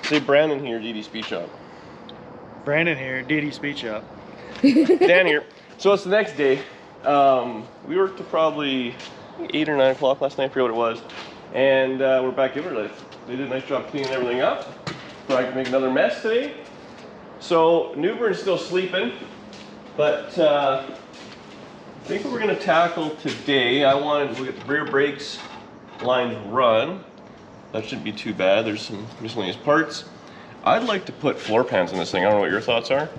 Say Brandon here, DD Speed Shop. Brandon here, DD Speed Shop. Dan here. So it's the next day. We worked to probably 8 or 9 o'clock last night, I forget what it was. And we're back in it. They did a nice job cleaning everything up. But I can make another mess today. So Newburn's still sleeping. But I think what we're going to tackle today, I wanted to get the rear brakes lines run. That shouldn't be too bad. There's some miscellaneous parts. I'd like to put floor pans in this thing. I don't know what your thoughts are,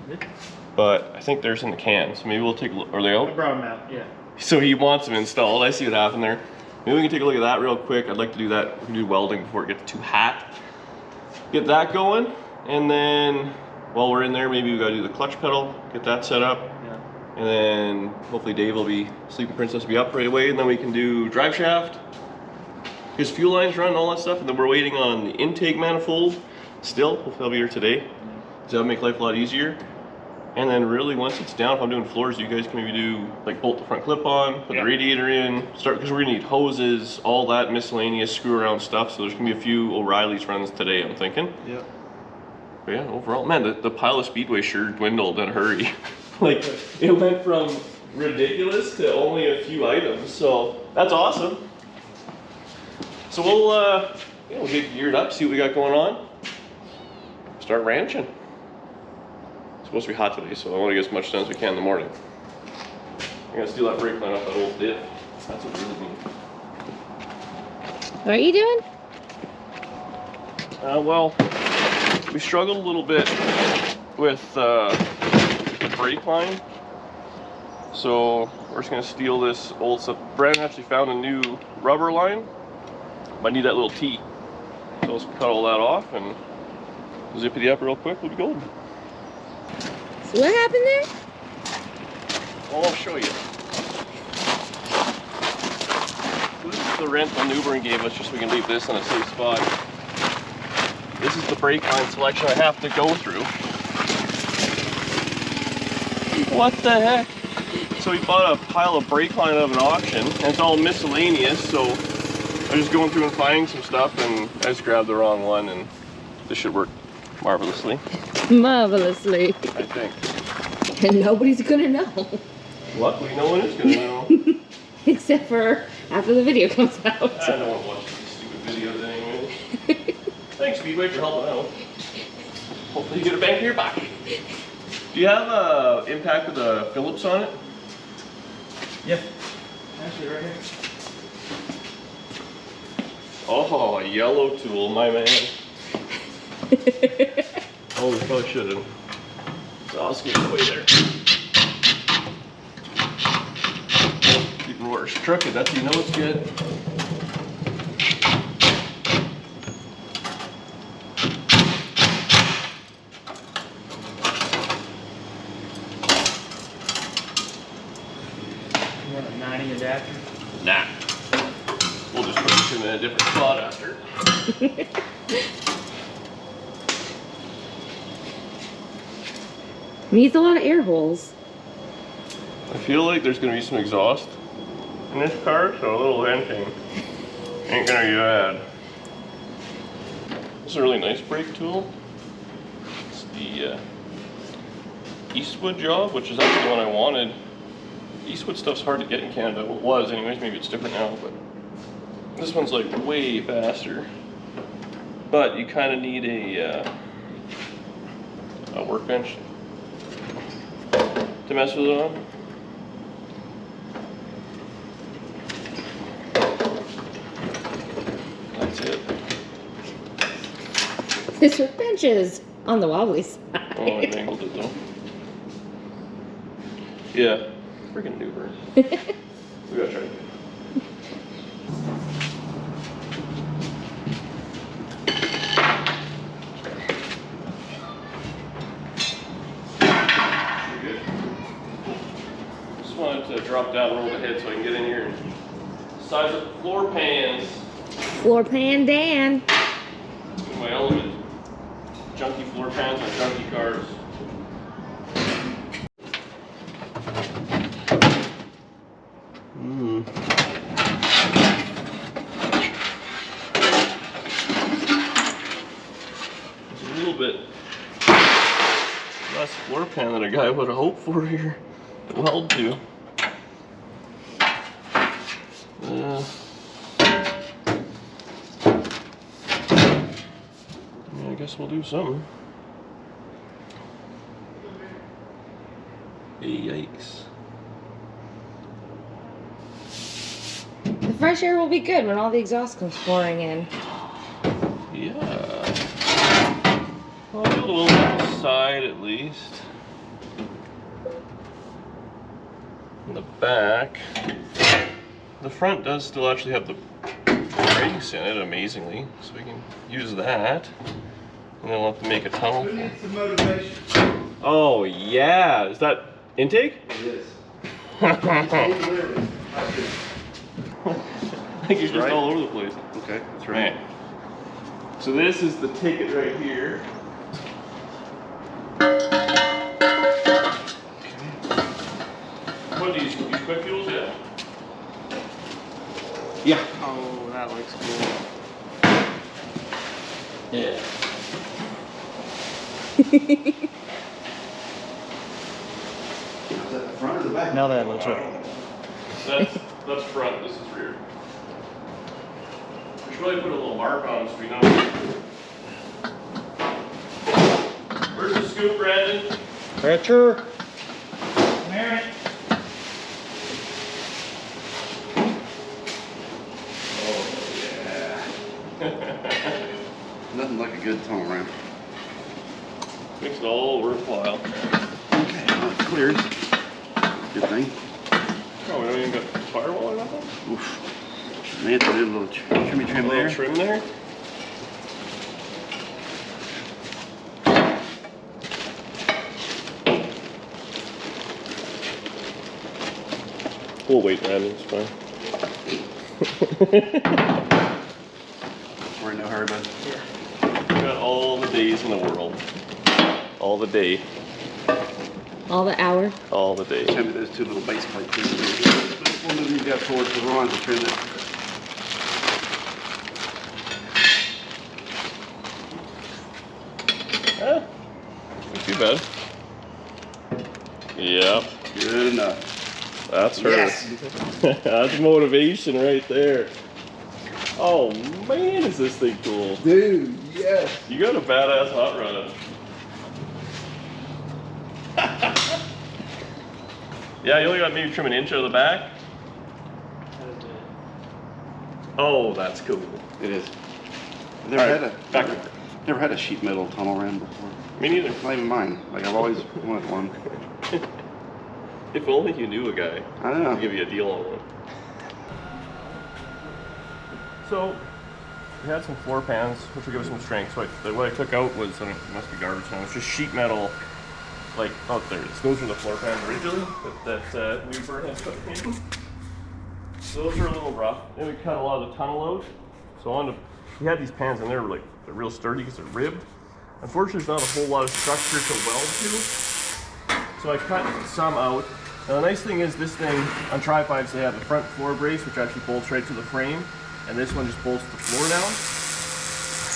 but I think there's in the can. So maybe we'll take a look. Are they out? I brought them out, yeah. So he wants them installed. I see what happened there. Maybe we can take a look at that real quick. I'd like to do that. We can do welding before it gets too hot. Get that going, and then while we're in there, maybe we gotta do the clutch pedal, get that set up. Yeah. And then hopefully Dave will be, Sleeping Princess will be up right away, and then we can do drive shaft, his fuel lines run, all that stuff, and then we're waiting on the intake manifold still. Hopefully that'll be here today. So that'll make life a lot easier. And then really once it's down, if I'm doing floors, you guys can maybe do like bolt the front clip on, put the radiator in, start, because we're gonna need hoses, all that miscellaneous screw around stuff. So there's gonna be a few O'Reilly's runs today, I'm thinking. Yeah. But yeah, overall, man, the pile of Speedway sure dwindled in a hurry. Like it went from ridiculous to only a few items. So that's awesome. So we'll get geared up, see what we got going on. Start ranching. It's supposed to be hot today, so I want to get as much done as we can in the morning. I'm gonna steal that brake line off that old diff. That's what really means. What are you doing? Well, we struggled a little bit with the brake line. So we're just gonna steal this old stuff. Brandon actually found a new rubber line. I need that little T. So let's cut all that off and zip it up real quick, we'll be golden. So what happened there? Well, I'll show you. This is the rental Newburn gave us just so we can leave this in a safe spot. This is the brake line selection I have to go through. What the heck? So we bought a pile of brake line out of an auction, and it's all miscellaneous, so I was just going through and finding some stuff, and I just grabbed the wrong one, and this should work marvelously. Marvelously. I think. And nobody's gonna know. Luckily, no one is gonna know. Except for after the video comes out. I don't want to watch these stupid videos anyway. Thanks, Speedway, for helping out. Hopefully you get a bang for your buck. Do you have impact with the Phillips on it? Yep. Actually, right here. Oh, a yellow tool, my man. Oh, we probably should have. So I'll just get away there. Keep roars crooked, that's how you know it's good. You want a 90 adapter? Nah. We'll just put this in a different spot after. Needs a lot of air holes. I feel like there's gonna be some exhaust in this car, so a little venting ain't gonna be bad. This is a really nice brake tool. It's the Eastwood job, which is actually the one I wanted. Eastwood stuff's hard to get in Canada. Well, it was anyways, maybe it's different now, but this one's like way faster. But you kind of need a workbench to mess with it on. That's it. This workbench is on the wobbly side. Oh, I mangled it though. Yeah, freaking Newburn. We gotta try it. Good. Just wanted to drop down a little bit so I can get in here and size up the floor pans. Floor pan Dan. In my element. Junky floor pans on junky cars. floor pan that a guy would have hoped for here to weld to. Yeah, I guess we'll do something. Yikes. The fresh air will be good when all the exhaust comes pouring in. Yeah. Well, I'll be able to weld on the side at least. In the back. The front does still actually have the brakes in it, amazingly. So we can use that. And then we'll have to make a tunnel. Who needs some motivation? Oh, yeah. Is that intake? It is. I think you're just Right. all over the place. Okay, that's right. Man. So this is the ticket right here. What do you use quick fuels yet? Yeah. Oh, that looks cool. Yeah. Is that the front or the back? Now that looks right. That's front, this is rear. We should really put a little mark on so we know. Where's the scoop, Brandon? Retcher. Mary. Nothing like a good tunnel ramp. Makes it all worthwhile. Okay, well, it clears. Good thing. Oh, we don't even got firewall or nothing? Oof. May have to do a little trimmy trim A little there. trim there? We'll wait, Brandon, it's fine. We're in no hurry, bud. We got all the days in the world. All the day. All the hour. All the day. Send me those two little base plate pieces. We'll move these guys forward to Ron to trim it. Eh, not too bad. Yep, Good enough. that's her. Yes. That's motivation right there. Oh man, is this thing cool. Dude, yes. You got a badass hot rod. Yeah, you only got maybe trim an inch out of the back. Oh, that's cool. It is. All right, back over. Never had a sheet metal tunnel ram before. Me neither. Not even mine. Like I've always wanted one. If only you knew a guy I to know. give you a deal on one. So, we had some floor pans, which will give us some strength. So what I took out was, it must be garbage now, it's just sheet metal, like, oh, there it is. Those are the floor pans originally that Weaver had put in. So those are a little rough. And we cut a lot of the tunnel out. So we had these pans and they're real sturdy because they're ribbed. Unfortunately, there's not a whole lot of structure to weld to. So I cut some out. Now the nice thing is this thing, on tri-fives they have a front floor brace which actually bolts right to the frame. And this one just bolts the floor down.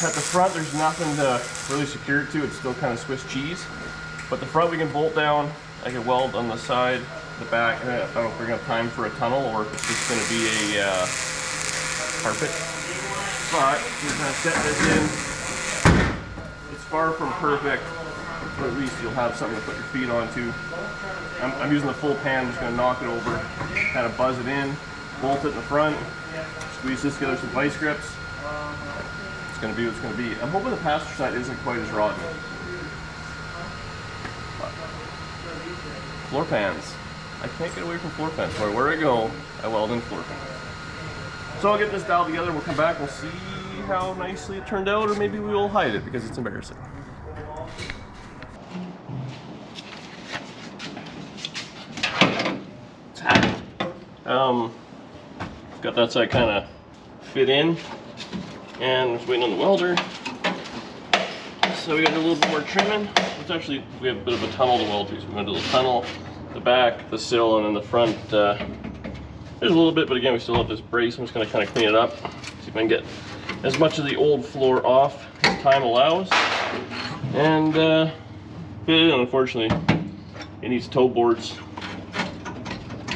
At the front there's nothing to really secure it to, it's still kind of Swiss cheese. But the front we can bolt down, I can weld on the side, the back. I don't know if we're gonna have time for a tunnel or if it's just gonna be a carpet. But we're gonna set this in. It's far from perfect, but at least you'll have something to put your feet onto. I'm using the full pan, just gonna knock it over, kind of buzz it in, bolt it in the front, squeeze this together with some vice grips. It's gonna be what it's gonna be. I'm hoping the passenger side isn't quite as rotten. But floor pans. I can't get away from floor pans. So where I go, I weld in floor pans. So I'll get this dialed together, we'll come back, we'll see how nicely it turned out, or maybe we will hide it because it's embarrassing. Got that side kind of fit in, and just waiting on the welder. So we got a little bit more trimming. It's actually, we have a bit of a tunnel to weld to, so we're going to do the tunnel, the back, the sill, and then the front. There's a little bit, but again, we still have this brace. I'm just going to kind of clean it up, see if I can get as much of the old floor off as time allows. And fit it in. Unfortunately, it needs toe boards.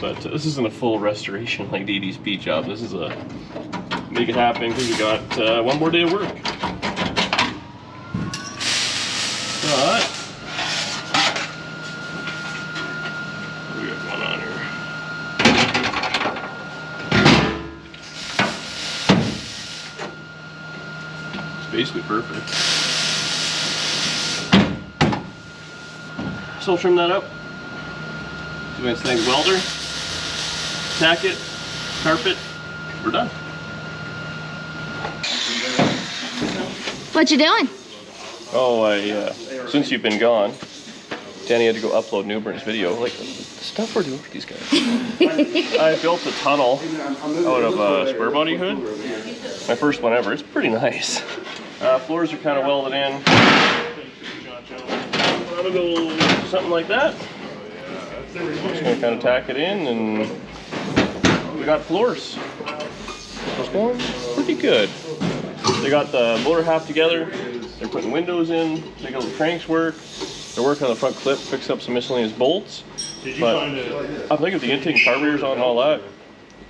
But this isn't a full restoration like the 80s beat job. This is a make it happen because we got one more day of work. But what do we got going on here? It's basically perfect. So I'll trim that up. Do this thing welder, tack it, carpet, we're done. What you doing? Oh, since you've been gone, Danny had to go upload Newburn's video. Like, the stuff we're doing for these guys. I built a tunnel out of a square body hood. My first one ever. It's pretty nice. Floors are kind of welded in. I'm gonna go something like that. Just gonna kind of tack it in, and we got floors. It's going pretty good. They got the motor half together. They're putting windows in. They got the cranks work. They're working on the front clip, fix up some miscellaneous bolts. But I'm thinking if the intake carburetors on and all that,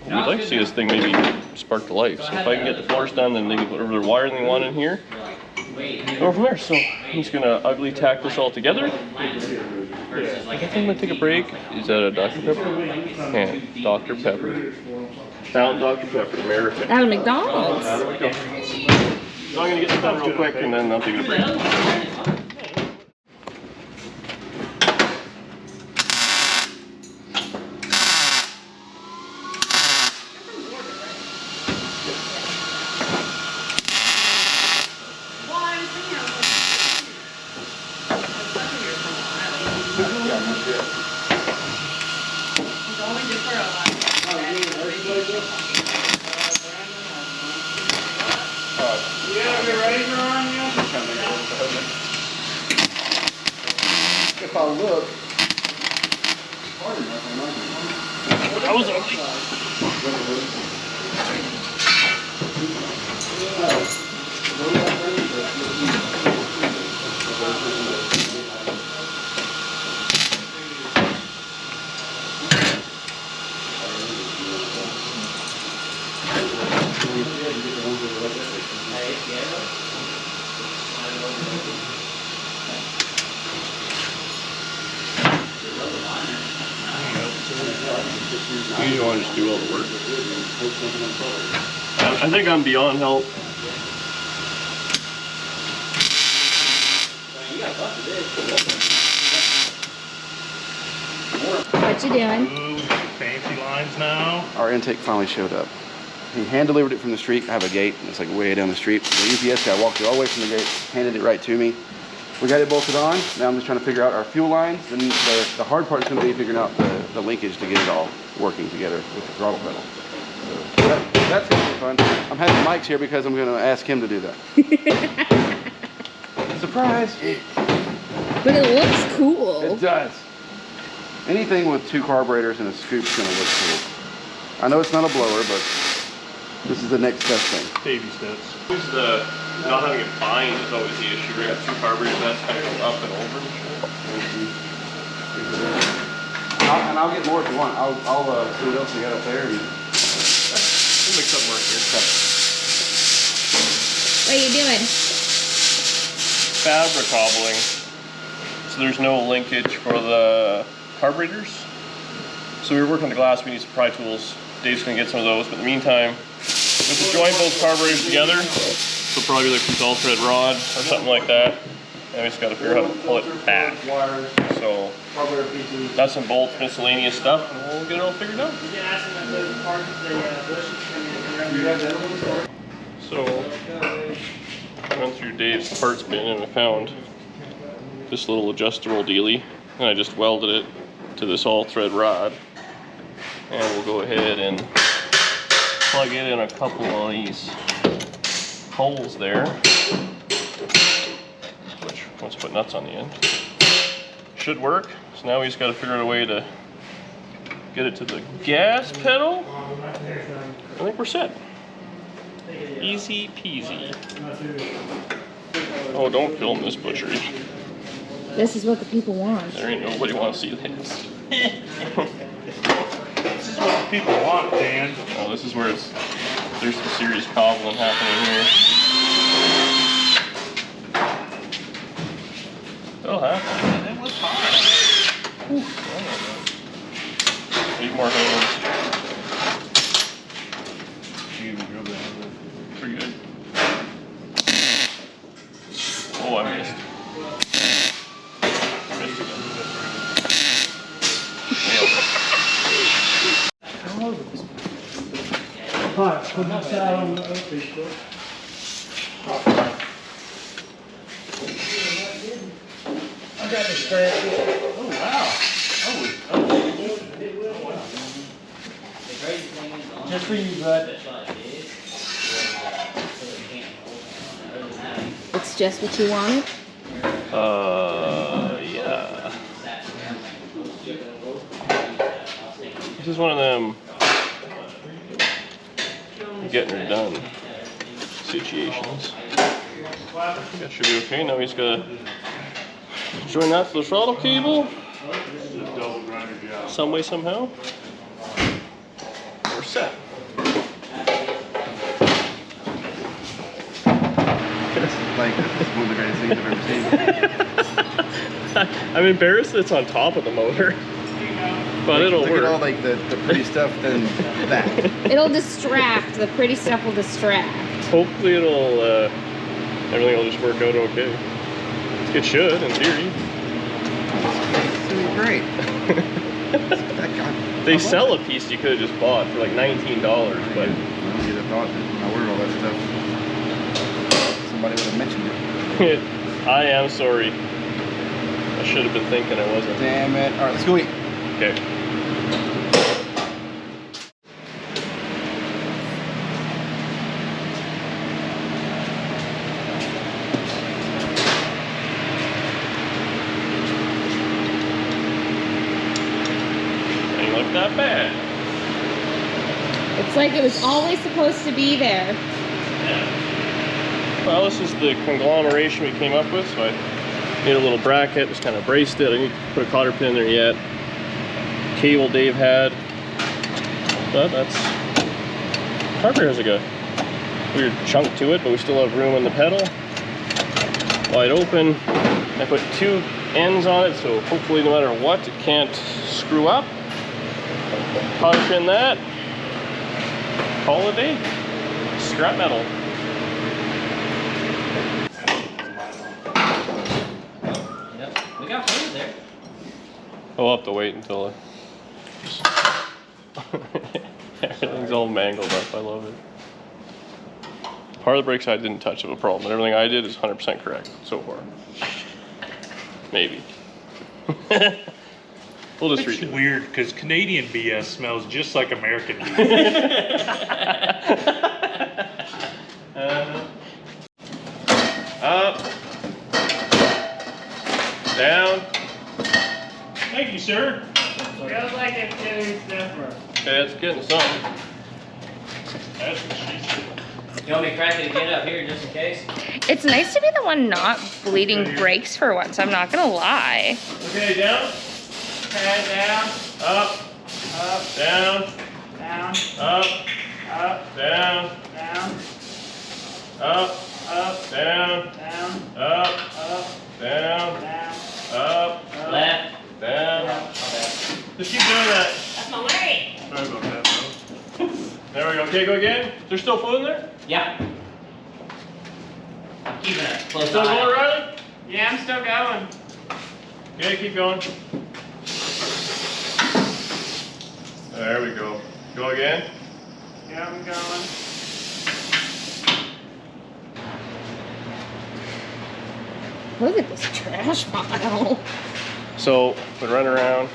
we'd like to see this thing maybe spark to life. So if I can get the floors done, then they can put whatever wiring they want in here. Go from there. So I'm just gonna ugly tack this all together. I think I'm gonna take a break. Is that a Dr. Pepper? Yeah, Dr. Pepper. Found Dr. Pepper, American. Out of McDonald's. There we go. So I'm gonna get this done real quick and then I'll take a break. If I look That was ugly. You don't want to just do all the work. I think I'm beyond help. What you doing? Ooh, fancy lines now. our intake finally showed up. He hand delivered it from the street. I have a gate, and it's like way down the street. The UPS guy walked it all the way from the gate, handed it right to me. We got it bolted on. Now I'm just trying to figure out our fuel lines. And the hard part is going to be figuring out the linkage to get it all working together with the throttle pedal. So that's going to be fun. I'm having Mike's here because I'm going to ask him to do that. Surprise! But it looks cool. It does. Anything with two carburetors and a scoop's going to look cool. I know it's not a blower, but this is the next best thing. Baby steps. Always the not having it bind is always the issue. We got two carburetors that's kind of up and over and shit. And I'll get more if you want. I'll see what else we got up there. And... We'll make something work here. What are you doing? Fabricating. So there's no linkage for the carburetors. So we were working on the glass. We need some pry tools. Dave's gonna get some of those. But in the meantime, we have to join both carburetors together. So probably like some dull thread rod or something like that. And we just gotta figure out how to pull it back. So that's some bolts, miscellaneous stuff, and we'll get it all figured out. So I went through Dave's parts bin and I found this little adjustable dealie, and I just welded it to this all thread rod. And we'll go ahead and plug it in a couple of these holes there, which once put nuts on the end should work. So now we just got to figure out a way to get it to the gas pedal. I think we're set. Easy peasy. Oh, don't film this butchery. This is what the people want. There ain't nobody want to see this. This is what people want, Dan. Oh, this is where there's some serious cobbling happening here. It'll happen. It was hard. Ooh, 8 more hands. Pretty good. Oh, I missed. Hi, put this out on the Facebook. I got this strap here. Oh, wow. Just for you, bud. It's just what you wanted? Yeah. This is one of them getting her done situations. That should be okay. Now he's got to join that to the throttle cable. Some way, somehow. We're set. Like, this is one of the greatest things I've ever seen. I'm embarrassed that it's on top of the motor. But it'll Look work. at all like the pretty stuff than that. It'll distract. The pretty stuff will distract. Hopefully it'll, everything will just work out okay. It should, in theory. It's gonna be great. They sell a piece you could have just bought for like $19, but I don't get a thought that when I ordered all that stuff, somebody would have mentioned it. I am sorry. I should have been thinking I wasn't. Damn it. Alright, let's go eat. Okay. Ain't look that bad. It's like it was always supposed to be there. Well, this is the conglomeration we came up with, so I need a little bracket, just kind of braced it. I need to put a cotter pin in there yet. Cable Dave had, but that's, carburetor has a weird chunk to it, but we still have room in the pedal. Wide open. I put 2 ends on it, so hopefully no matter what, it can't screw up. Cotter pin that. Call it a day. Scrap metal. Yep, we got food there. I'll have to wait until everything's all mangled up. I love it. Part of the brake side didn't touch of a problem, but everything I did is 100% correct so far. Maybe. We'll just It's redo it. weird because Canadian BS smells just like American BS. Up. Down. Thank you, sir. Feels like it's getting stiffer. Okay, it's getting something. That's what she said. You want me to crack it again up here just in case? It's nice to be the one not bleeding brakes for once. I'm not gonna lie. Okay, down. Okay, down, Up. up, Down. down, Up. up, Down. down, Up. up, Down. down, Up. up, Down. down, Up. up. Left. Down. Yeah. Just keep doing that. That's my leg. Sorry about that, bro. There we go. Okay, go again. Is there still food in there? Yeah. I'm keeping a close Still going, eye. Riley? Yeah, I'm still going. Okay, keep going. There we go. Go again. Yeah, I'm going. Look at this trash pile. So, we run around.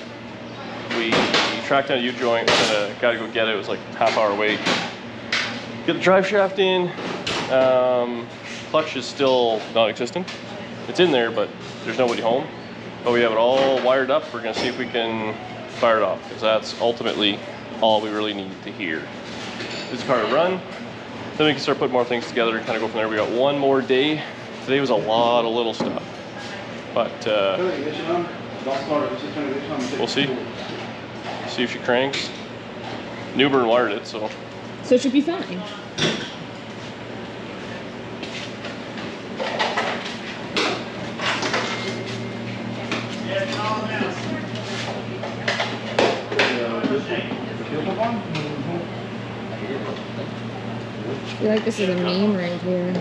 We tracked down a U-joint. Got to go get it. It was like a half-hour wait. Get the drive shaft in. Clutch is still non-existent. It's in there, but there's nobody home. But we have it all wired up. We're gonna see if we can fire it off, because that's ultimately all we really need to hear. This car to run. Then we can start putting more things together and kind of go from there. We got one more day. Today was a lot of little stuff. But we'll see. See if she cranks. Newburn wired it, so. So it should be fine. I feel like this is a meme right here.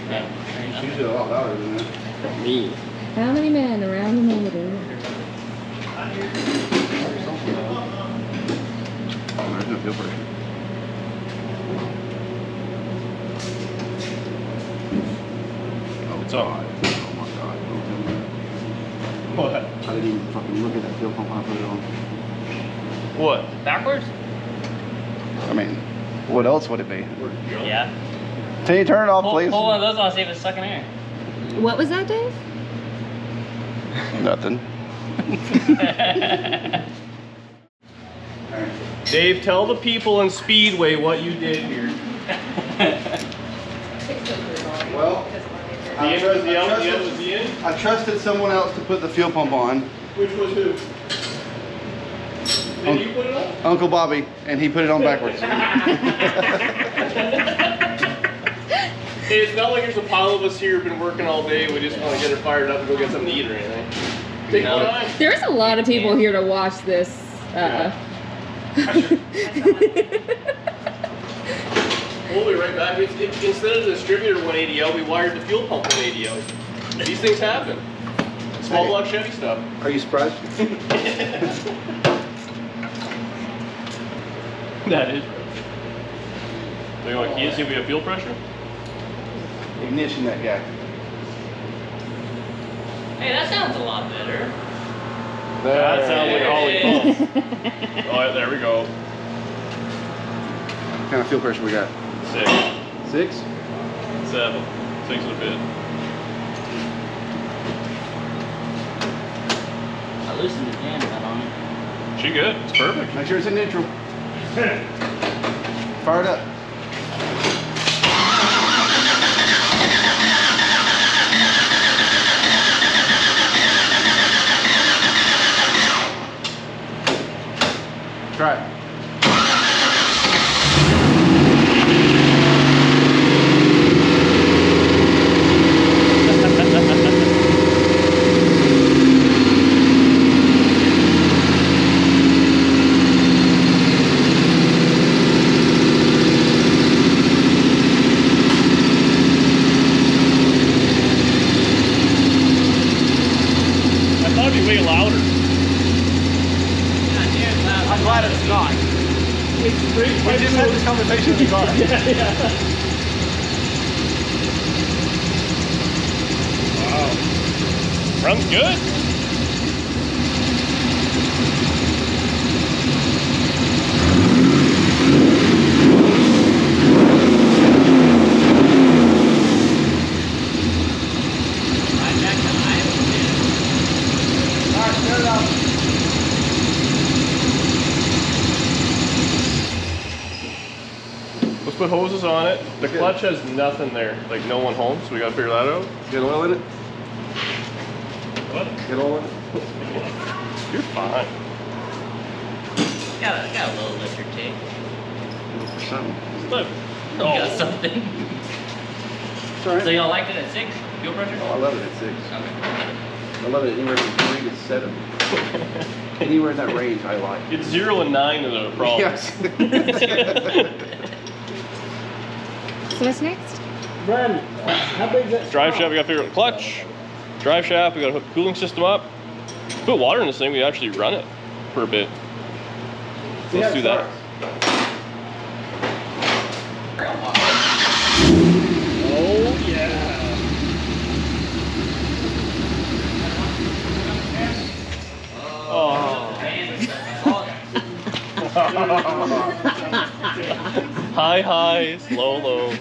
It's usually a lot louder than that. Me. How many men around the motor? Oh, there's no fuel pressure. Oh, It's on. God. Oh my God. Don't tell me that. What? I didn't even fucking look at that fuel pump when I put it on. What? Backwards? I mean, what else would it be? Yeah. Can you turn it off, Pull please? one of those on, see if it's sucking air. What was that, Dave? Nothing. Dave, tell the people in Speedway what you did here. Well, I trusted someone else to put the fuel pump on. Which was who? Did you put it on? Uncle Bobby, and he put it on backwards. Hey, it's not like there's a pile of us here who've been working all day. We just want to get her fired up and go get something to eat or anything. Take one time. There's a lot of people here to watch this. We'll be right back. Instead of the distributor 180L, we wired the fuel pump 180L. These things happen. Small block Chevy stuff. Are you surprised? That is. So you want to see if we have fuel pressure? Ignition that guy. Hey, that sounds a lot better. That sounds like a Holly pump. Oh, yeah, there we go. What kind of fuel pressure we got? 6, 6? 7, 6 and a bit. I loosened the jam nut on it. She good. It's perfect. Make sure it's in neutral. Fire it up. Try it. I thought it'd be way louder. I'm glad it's not. We just had this conversation in the car. Wow. Runs good. Let's put hoses on it. The clutch has nothing there, like no one home, so we gotta figure that out. Get oil in it? What? Get oil in it? You're fine. Got a little lifter tape. Look for something. Look. You got something. It's alright. So y'all liked it at 6? Fuel pressure? Oh, I love it at 6. Okay. I love it anywhere from 3 to 7. Anywhere in that range, I like. It's 0 and 9 are the problem. Yes. So what's next? Brandon, how big is that? Drive shaft, we gotta figure out the clutch. Drive shaft, we gotta hook the cooling system up. Put water in this thing, we actually run it for a bit. So let's do that. Oh yeah. Oh. High highs, low lows.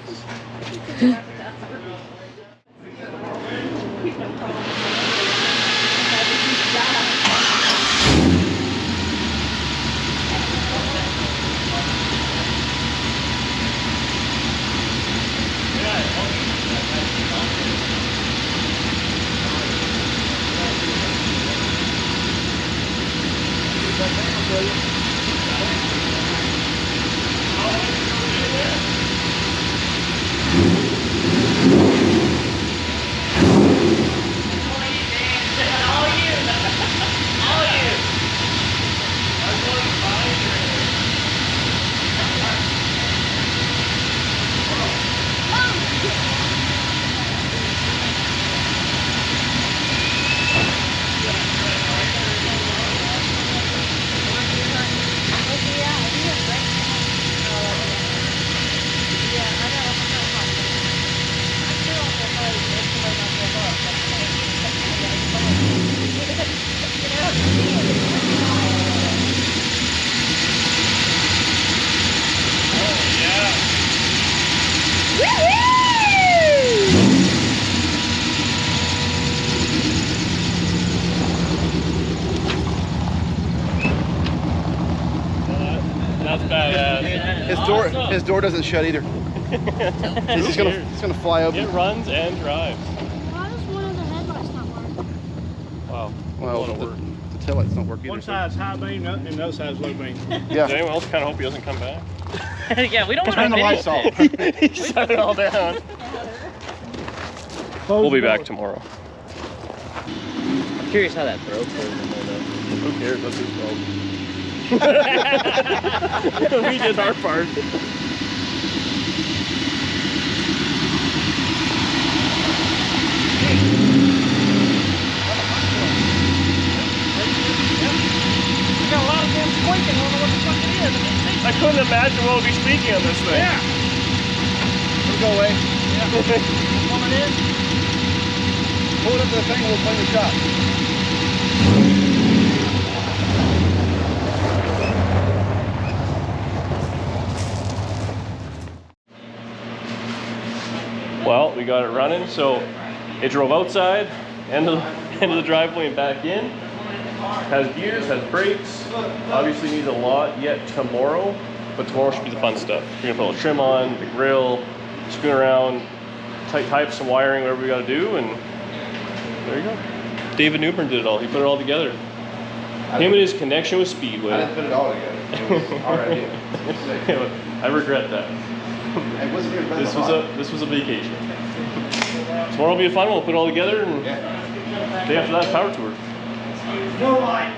His door doesn't shut either. It's gonna fly open. It runs and drives. Why does one of the headlights not work? Wow. Well, the taillights don't work either. One side's high beam and the other side's low beam. Yeah. Does anyone else kind of hope he doesn't come back? Yeah, we don't want Turn to the lights off. He shut it all down. We'll be back tomorrow. I'm curious how that throw curve will hold up. Who cares? That's his fault. We did our part. I couldn't imagine what would be speaking on this thing. Yeah. It'll go away. Coming in. Pull it up to the thing and we'll clean the shop. Well, we got it running, so it drove outside, end of the driveway and back in. Has gears, has brakes. Obviously needs a lot yet tomorrow, but tomorrow should be the fun stuff. We're gonna put a little trim on, the grill, spin around, tie up some wiring, whatever we gotta do, and there you go. David Newburn did it all. He put it all together. Him and his connection with Speedway. I didn't put it all together. It was our idea. I regret that. It wasn't even This was a vacation. Tomorrow will be a fun one. We'll put it all together, and Yeah. day after that, power tour. No light.